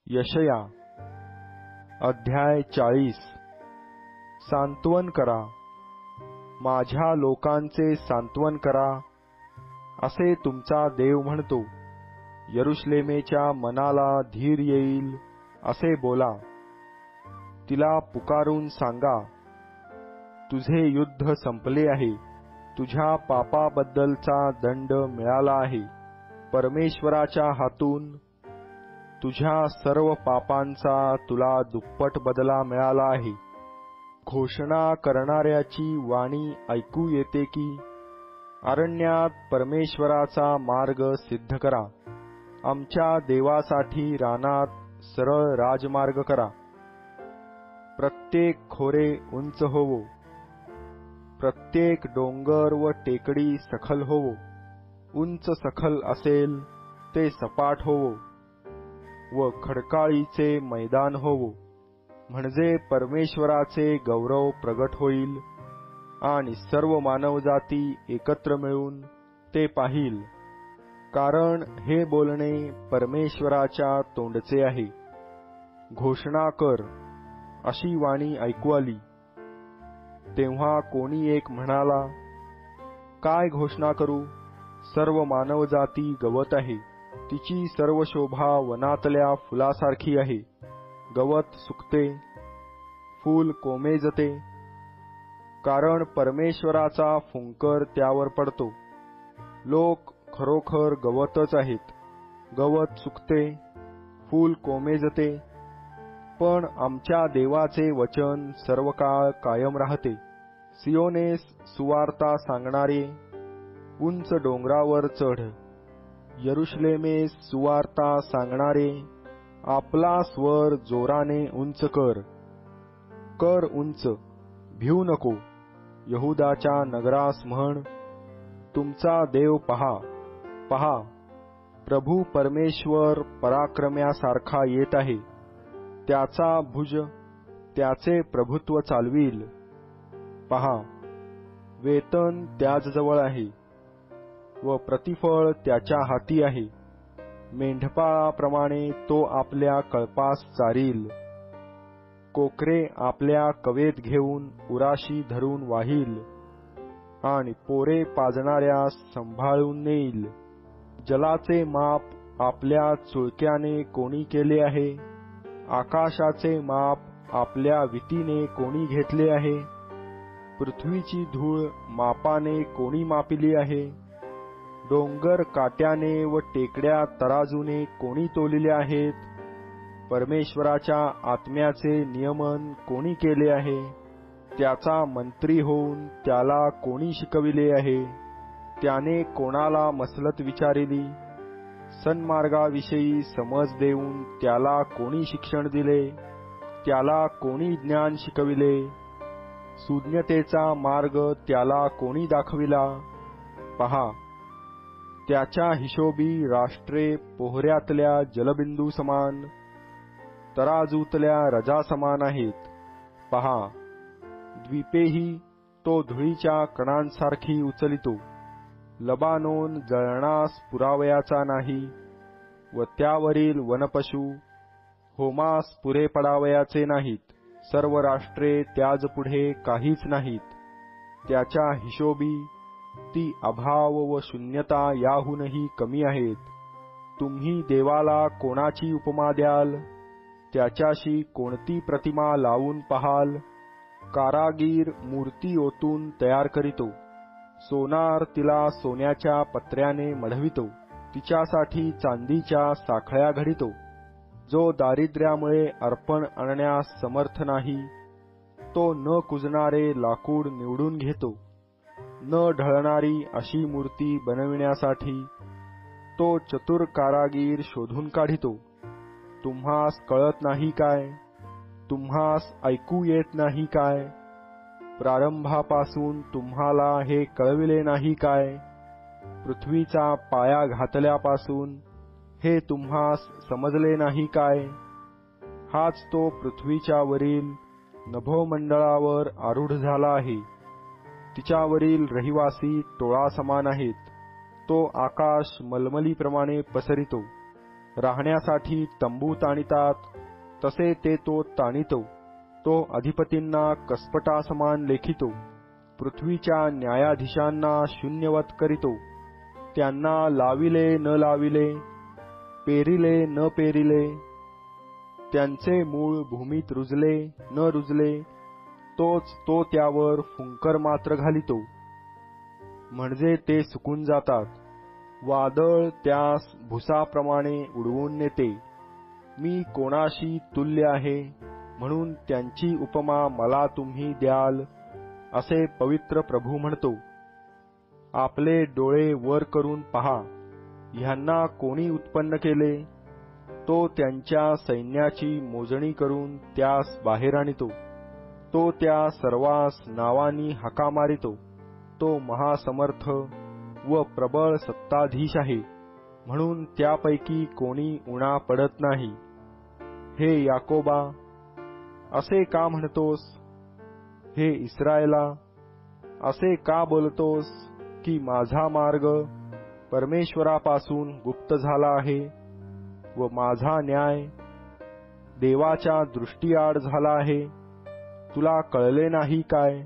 यशया अध्याय 40। सांत्वन करा, माझ्या लोकांचे सांत्वन करा, असे तुमचा देव म्हणतो। यरुशलेमेच्या मनाला धीर येईल असे बोला, तिला पुकारून सांगा, तुझे युद्ध संपले आहे, तुझ्या पापाबद्दलचा दंड मिळाला आहे। परमेश्वराच्या हातून तुझ्या सर्व पापांचा तुला दुप्पट बदला मिळाला आहे। घोषणा करणाऱ्याची वाणी ऐकू येते की, अरण्यात परमेश्वराचा मार्ग सिद्ध करा, आमच्या देवासाठी रानात सरळ राजमार्ग करा। प्रत्येक खोरे उंच होवो, प्रत्येक डोंगर व टेकडी सखल होवो। उंच सखल असेल ते सपाट होवो व खडकाळीचे मैदान होवो, म्हणजे परमेश्वराचे गौरव प्रगट होईल आणि सर्व मानवजाती एकत्र मिळून ते पाहिल। कारण हे बोलणे परमेश्वराच्या तोंडचे आहे। घोषणा कर, अशी वाणी ऐकू आली। तेव्हा कोणी एक म्हणाला, काय घोषणा करू? सर्व मानवजाती गवत आहे, तिची सर्व शोभा वनातल्या फुलासारखी आहे। गवत सुकते, फूल कोमेजते, कारण परमेश्वराचा फुंकर त्यावर पडतो। लोक खरोखर गवतच आहेत, गवत सुकते, फूल कोमेजते, पण आमच्या देवाचे वचन सर्व काळ कायम राहते। सियोनेस सुवार्ता सांगणारे, उंच डोंगरावर चढ। यरुशलेमेस सुवार्ता सांगणारे, आपला स्वर जोराने उंच कर। कर उंच, भिवू नको। यहुदाच्या नगरास म्हण, तुमचा देव पहा, पहा, प्रभू परमेश्वर पराक्रम्यासारखा येत आहे। त्याचा भुज त्याचे प्रभुत्व चालविल। पहा, वेतन त्याजवळ आहे व प्रतिफळ त्याच्या हाती आहे। मेंढपाळाप्रमाणे तो आपल्या कळपास चारील। कोकरे आपल्या कवेत घेऊन उराशी धरून वाहील आणि पोरे पाजणाऱ्यास सांभाळून नेईल। जलाचे माप आपल्या चुळक्याने कोणी केले आहे? आकाशाचे माप आपल्या विटीने कोणी घेतले आहे? पृथ्वीची धूळ मापाने कोणी मापिली आहे? डोंगर काट्याने व टेकड्या तराजूने कोणी तोलिल्या आहेत? परमेश्वराच्या आत्म्याचे नियमन कोणी केले आहे? त्याचा मंत्री होऊन त्याला कोणी शिकविले आहे? त्याने कोणाला मसलत विचारिली? सन्मार्गाविषयी समज देऊन त्याला कोणी शिक्षण दिले? त्याला कोणी ज्ञान शिकविले? सुज्ञतेचा मार्ग त्याला कोणी दाखविला? पहा, त्याच्या हिशोबी राष्ट्रे पोहऱ्यातल्या जलबिंदू समान, तराजूतल्या रजा समान आहेत। पहा, द्वीपेही तो धुळीच्या कणांसारखी उचलितो। लबानोन जळणास पुरावयाचा नाही व त्यावरील वनपशु होमास पुरे पडावयाचे नाहीत। सर्व राष्ट्रे त्याजपुढे काहीच नाहीत। त्याच्या हिशोबी ती अभाव व शून्यता याहूनही कमी आहेत। तुम्ही देवाला कोणाची उपमा द्याल? त्याच्याशी कोणती प्रतिमा लावून पाहाल? कारागीर मूर्ती ओतून तयार करीतो, सोनार तिला सोन्याच्या पत्र्याने मढवितो, तिच्यासाठी चांदीच्या साखळ्या घडितो। जो दारिद्र्यामुळे अर्पण आणण्यास समर्थ नाही, तो न कुजणारे लाकूड निवडून घेतो। न ढळणारी अशी मूर्ती बनविण्यासाठी तो चतुर कारागीर शोधून काढितो। तुम्हास कळत नाही काय? तुम्हास ऐकू येत नाही काय? प्रारंभापासून तुम्हाला हे कळविले नाही काय? पृथ्वीचा पाया घातल्यापासून हे तुम्हास समजले नाही काय? हाच तो पृथ्वीच्या वरील नभोमंडळावर आरूढ झाला आहे। तिच्यावरील रहिवासी टोळा समान आहेत। तो आकाश मलमलीप्रमाणे पसरितो, राहण्यासाठी तंबू ताणितात तसे ते तो ताणितो. तो अधिपतींना कसपटासमान लेखितो. पृथ्वीच्या न्यायाधीशांना शून्यवत करीतो. त्यांना लाविले न लाविले, पेरिले न पेरिले, त्यांचे मूळ भूमीत रुजले न रुजले, तोच तो त्यावर फुंकर मात्र घालितो, म्हणजे ते सुकून जातात. वादळ त्यास भुसाप्रमाणे उडवून नेते. मी कोणाशी तुल्य आहे, म्हणून त्यांची उपमा मला तुम्ही द्याल, असे पवित्र प्रभू म्हणतो. आपले डोळे वर करून पहा, ह्यांना कोणी उत्पन्न केले? तो त्यांच्या सैन्याची मोजणी करून त्यास बाहेर आणितो. तो त्या सर्वांस नावानी हाका मारितो. तो महासमर्थ व प्रबळ सत्ताधीश आहे, म्हणून त्यापैकी कोणी उणा पडत नाही. हे याकोबा, असे का म्हणतोस? हे इस्रायला, असे का बोलतोस की माझा मार्ग परमेश्वरापासून गुप्त झाला आहे व माझा न्याय देवाच्या दृष्टीआड झाला आहे? तुला कळले नाही काय?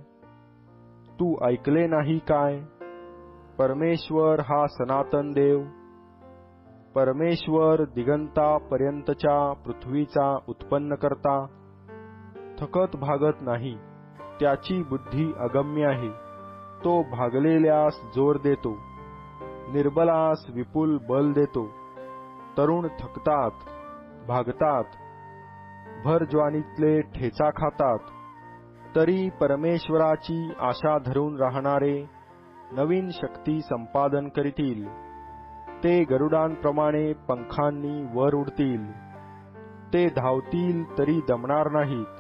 तू ऐकले नाही काय? परमेश्वर हा सनातन देव, परमेश्वर दिगंतापर्यंतच्या पृथ्वीचा उत्पन्न करता, थकत भागत नाही. त्याची बुद्धी अगम्य आहे. तो भागलेल्यास जोर देतो, निर्बलास विपुल बल देतो. तरुण थकतात, भागतात, भर ज्वानीतले ठेचा खातात, तरी परमेश्वराची आशा धरून राहणारे नवीन शक्ती संपादन करीतील. ते गरुडांप्रमाणे पंखांनी वर उडतील. ते धावतील तरी दमणार नाहीत,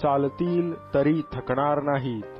चालतील तरी थकणार नाहीत.